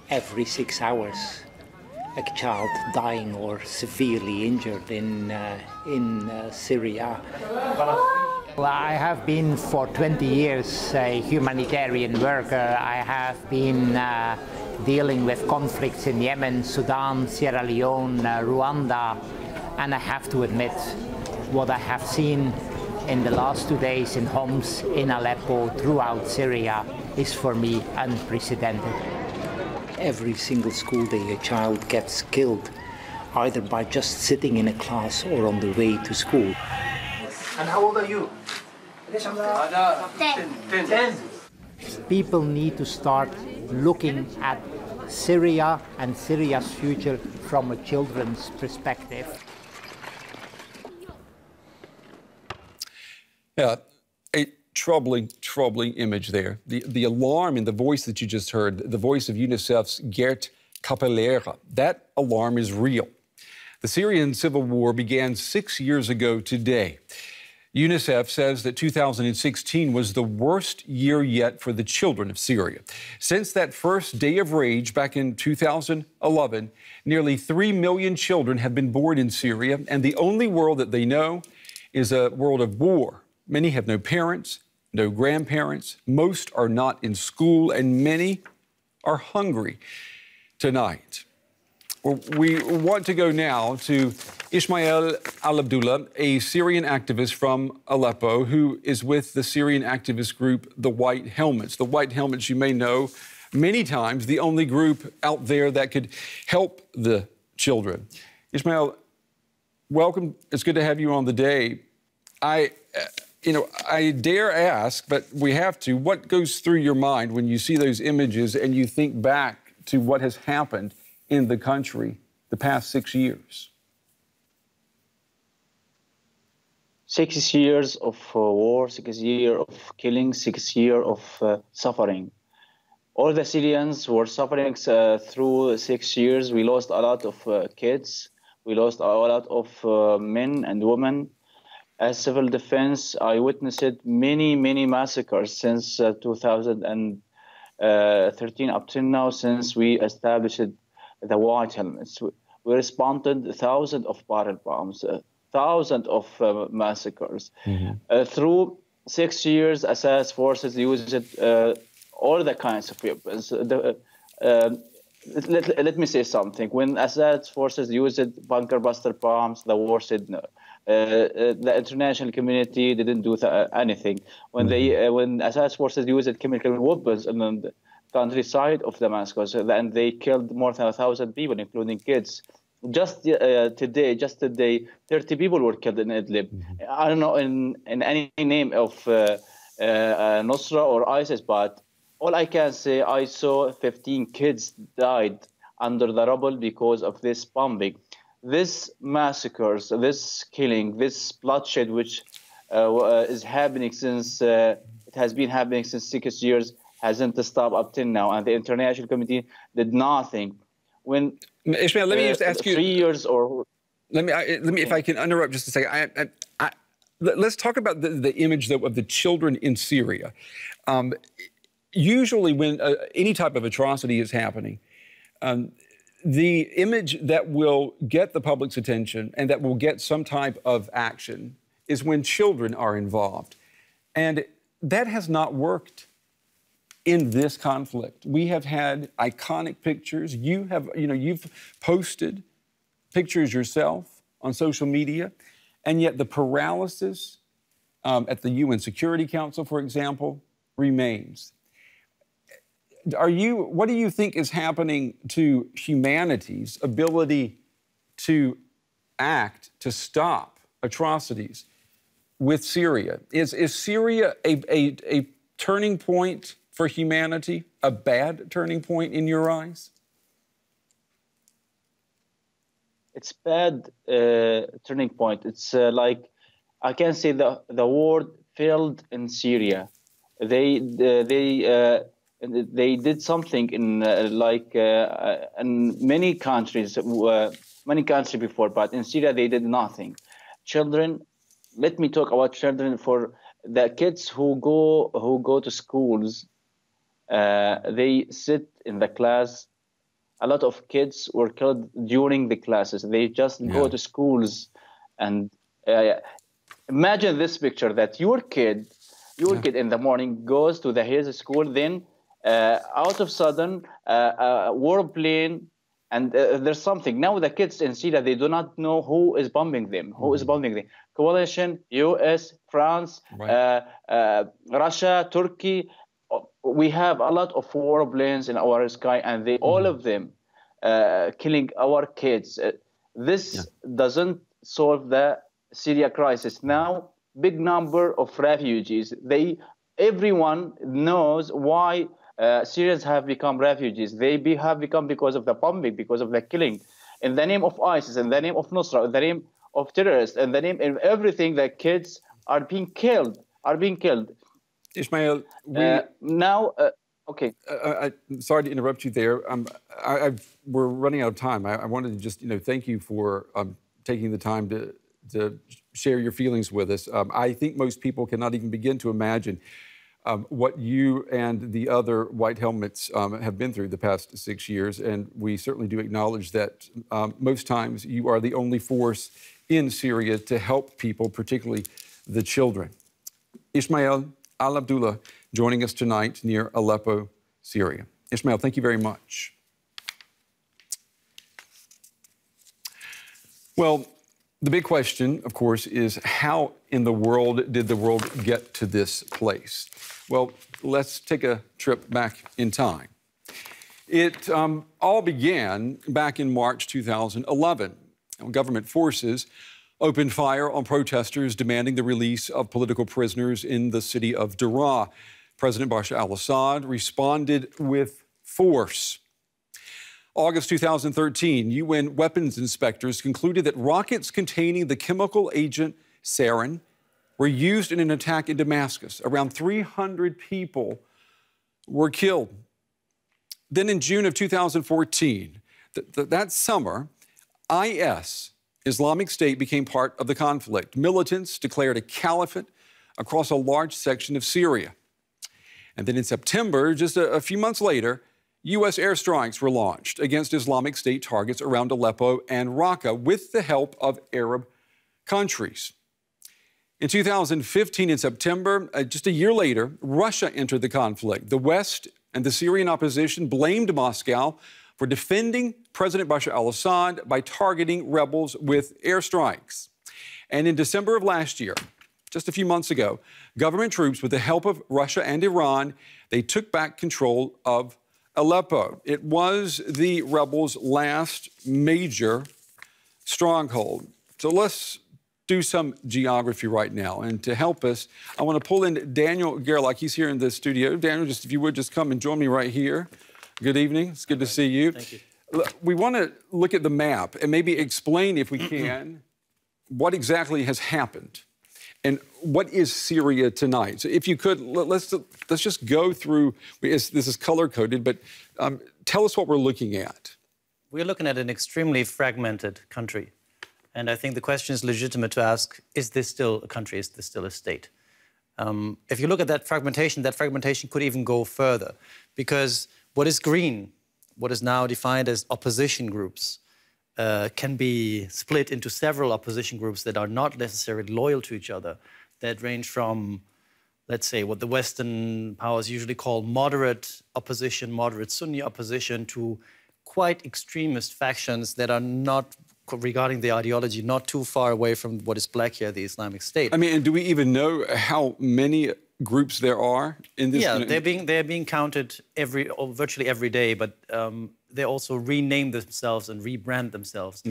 every 6 hours, a child dying or severely injured in Syria. Well, I have been for 20 years a humanitarian worker. I have been dealing with conflicts in Yemen, Sudan, Sierra Leone, Rwanda, and I have to admit, what I have seen in the last 2 days in Homs, in Aleppo, throughout Syria, is for me unprecedented. Every single school day a child gets killed, either by just sitting in a class or on the way to school. And how old are you? 10. People need to start looking at Syria and Syria's future from a children's perspective. Yeah, a troubling image there. The alarm in the voice that you just heard, the voice of UNICEF's Gert Capellera, that alarm is real. The Syrian civil war began 6 years ago today. UNICEF says that 2016 was the worst year yet for the children of Syria. Since that first day of rage back in 2011, nearly 3 million children have been born in Syria, and the only world that they know is a world of war. Many have no parents, no grandparents, most are not in school, and many are hungry tonight. Well, we want to go now to Ismail Al-Abdullah, a Syrian activist from Aleppo who is with the Syrian activist group, the White Helmets. The White Helmets, you may know, many times the only group out there that could help the children. Ismail, welcome. It's good to have you on the day. I dare ask, but we have to, what goes through your mind when you see those images and you think back to what has happened in the country the past 6 years? 6 years of war, 6 years of killing, 6 years of suffering. All the Syrians were suffering through 6 years. We lost a lot of kids. We lost a lot of men and women. As civil defense, I witnessed many massacres since 2013 up till now, since we established the White Helmets. We responded thousands of barrel bombs, thousands of massacres. Through 6 years, Assad's forces used all the kinds of weapons. Let me say something. When Assad's forces used bunker buster bombs, the war said no. The international community didn't do anything. When Assad's forces used chemical weapons on the countryside of Damascus, and they killed more than 1,000 people, including kids. Just today, 30 people were killed in Idlib. I don't know in any name of Nusra or ISIS, but all I can say, I saw 15 kids died under the rubble because of this bombing. This massacres, this killing, this bloodshed, which is happening since, it has been happening since 6 years, hasn't stopped up till now, and the international community did nothing. When Ishmael, let me just ask you 3 years or let me if I can interrupt just a second. Let's talk about the image though of the children in Syria. Usually, when any type of atrocity is happening, the image that will get the public's attention and that will get some type of action is when children are involved, and that has not worked in this conflict. We have had iconic pictures. You've posted pictures yourself on social media, and yet the paralysis at the UN Security Council, for example, remains. What do you think is happening to humanity's ability to act, to stop atrocities with Syria? Is Syria a turning point for humanity, a bad turning point in your eyes? It's bad turning point. It's like, I can say the war failed in Syria. They did something in in many countries before, but in Syria they did nothing. Children, let me talk about children. For the kids who go to schools, they sit in the class a lot of kids were killed during the classes. They just go to schools, and imagine this picture that your kid in the morning goes to his school, then out of sudden a warplane, and there's something. Now the kids in Syria, they do not know who is bombing them. Who is bombing them? Coalition, US, France, Russia, Turkey. We have a lot of warplanes in our sky, and all of them killing our kids. This doesn't solve the Syria crisis. Now, big number of refugees. Everyone knows why Syrians have become refugees. They have become because of the bombing, because of the killing. In the name of ISIS, in the name of Nusra, in the name of terrorists, in the name of everything, the kids are being killed, Ismail, okay. I'm sorry to interrupt you there. We're running out of time. I wanted to just, thank you for taking the time to share your feelings with us. I think most people cannot even begin to imagine what you and the other white helmets have been through the past 6 years, and we certainly do acknowledge that most times you are the only force in Syria to help people, particularly the children. Ismail Al-Abdullah joining us tonight near Aleppo, Syria. Ismail, thank you very much. Well, the big question, of course, is how in the world did the world get to this place? Well, let's take a trip back in time. It all began back in March 2011. Government forces opened fire on protesters demanding the release of political prisoners in the city of Daraa. President Bashar al-Assad responded with force. August 2013, UN weapons inspectors concluded that rockets containing the chemical agent sarin were used in an attack in Damascus. Around 300 people were killed. Then in June of 2014, that summer, IS, Islamic State, became part of the conflict. Militants declared a caliphate across a large section of Syria. And then in September, just a few months later, U.S. airstrikes were launched against Islamic State targets around Aleppo and Raqqa with the help of Arab countries. In 2015, in September, just a year later, Russia entered the conflict. The West and the Syrian opposition blamed Moscow for defending President Bashar al-Assad by targeting rebels with airstrikes. And in December of last year, just a few months ago, government troops, with the help of Russia and Iran, they took back control of Aleppo. It was the rebels' last major stronghold. So let's do some geography right now. And to help us, I want to pull in Daniel Gerlach. He's here in the studio. Daniel, just if you would just come and join me right here. Good evening. It's good to see you. Thank you. We want to look at the map and maybe explain, if we can, what exactly has happened and what is Syria tonight. So if you could, let's just go through. This is color-coded, but tell us what we're looking at. We're looking at an extremely fragmented country. And I think the question is legitimate to ask, is this still a country? Is this still a state? If you look at that fragmentation could even go further, because what is green, what is now defined as opposition groups, can be split into several opposition groups that are not necessarily loyal to each other, that range from, let's say, what the Western powers usually call moderate opposition, moderate Sunni opposition, to quite extremist factions that are not, regarding the ideology, not too far away from what is black here, the Islamic State. I mean, and do we even know how many groups there are in this? Yeah, they're being counted virtually every day, but they also rename themselves and rebrand themselves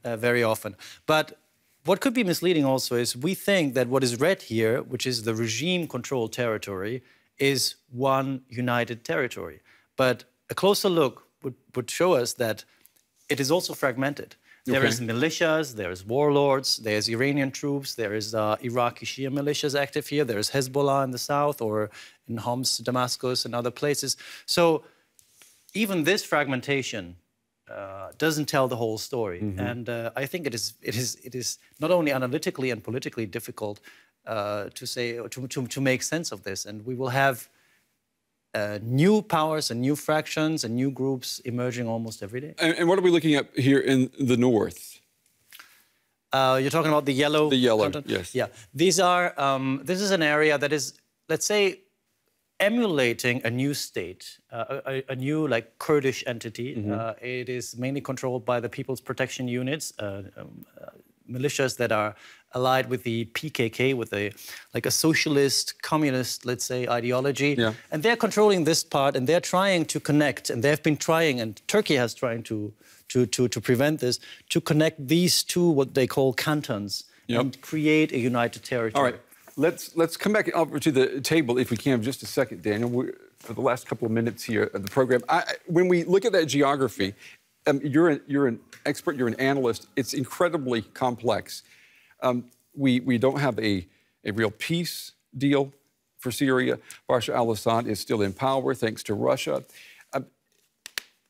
very often. But what could be misleading also is we think that what is red here, which is the regime-controlled territory, is one united territory. But a closer look would show us that it is also fragmented. There is militias, there is warlords, there's Iranian troops, there is Iraqi Shia militias active here, there's Hezbollah in the south or in Homs, Damascus, and other places. So even this fragmentation doesn't tell the whole story. And I think it is not only analytically and politically difficult to say, to make sense of this. And we will have new powers and new fractions and new groups emerging almost every day. And what are we looking at here in the north? You're talking about the yellow? The yellow, content? yes. Yeah. These are, this is an area that is, let's say, emulating a new state, a new like Kurdish entity. It is mainly controlled by the People's Protection Units, militias that are allied with the PKK, with a socialist, communist, let's say, ideology. Yeah. And they're controlling this part, and they're trying to connect, and they've been trying, and Turkey has trying to prevent this, to connect these two, what they call cantons, and create a united territory. All right. Let's come back over to the table, if we can, just a second, Daniel. For the last couple of minutes here of the program, when we look at that geography, you're an expert, you're an analyst. It's incredibly complex. We don't have a real peace deal for Syria. Bashar al-Assad is still in power thanks to Russia.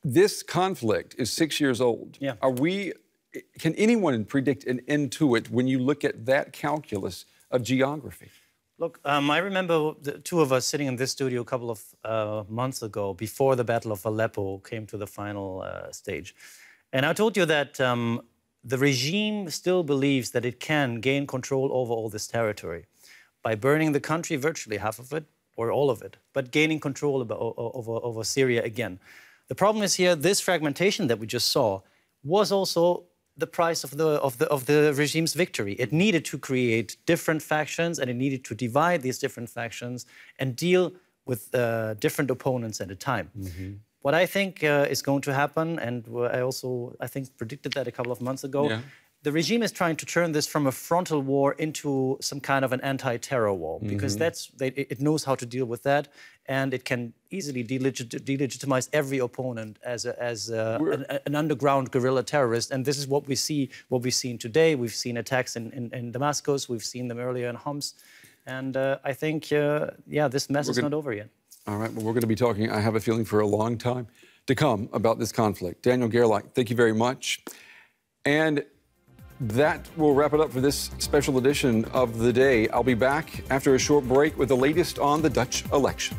This conflict is 6 years old. Yeah. Can anyone predict an end to it when you look at that calculus of geography? Look, I remember the two of us sitting in this studio a couple of months ago, before the Battle of Aleppo came to the final stage. And I told you that the regime still believes that it can gain control over all this territory by burning the country, virtually half of it, or all of it, but gaining control over Syria again. The problem is here, this fragmentation that we just saw was also the price of the regime's victory. It needed to create different factions, and it needed to divide these different factions and deal with different opponents at a time. What I think is going to happen, and I think predicted that a couple of months ago, the regime is trying to turn this from a frontal war into some kind of an anti-terror war, because it knows how to deal with that, and it can easily delegitimize every opponent as an underground guerrilla terrorist. And this is what we see, what we've seen today. We've seen attacks in Damascus. We've seen them earlier in Homs. And I think, this mess is not over yet. All right, well, we're going to be talking, I have a feeling, for a long time to come about this conflict. Daniel Gerlach, thank you very much. And that will wrap it up for this special edition of The Day. I'll be back after a short break with the latest on the Dutch election.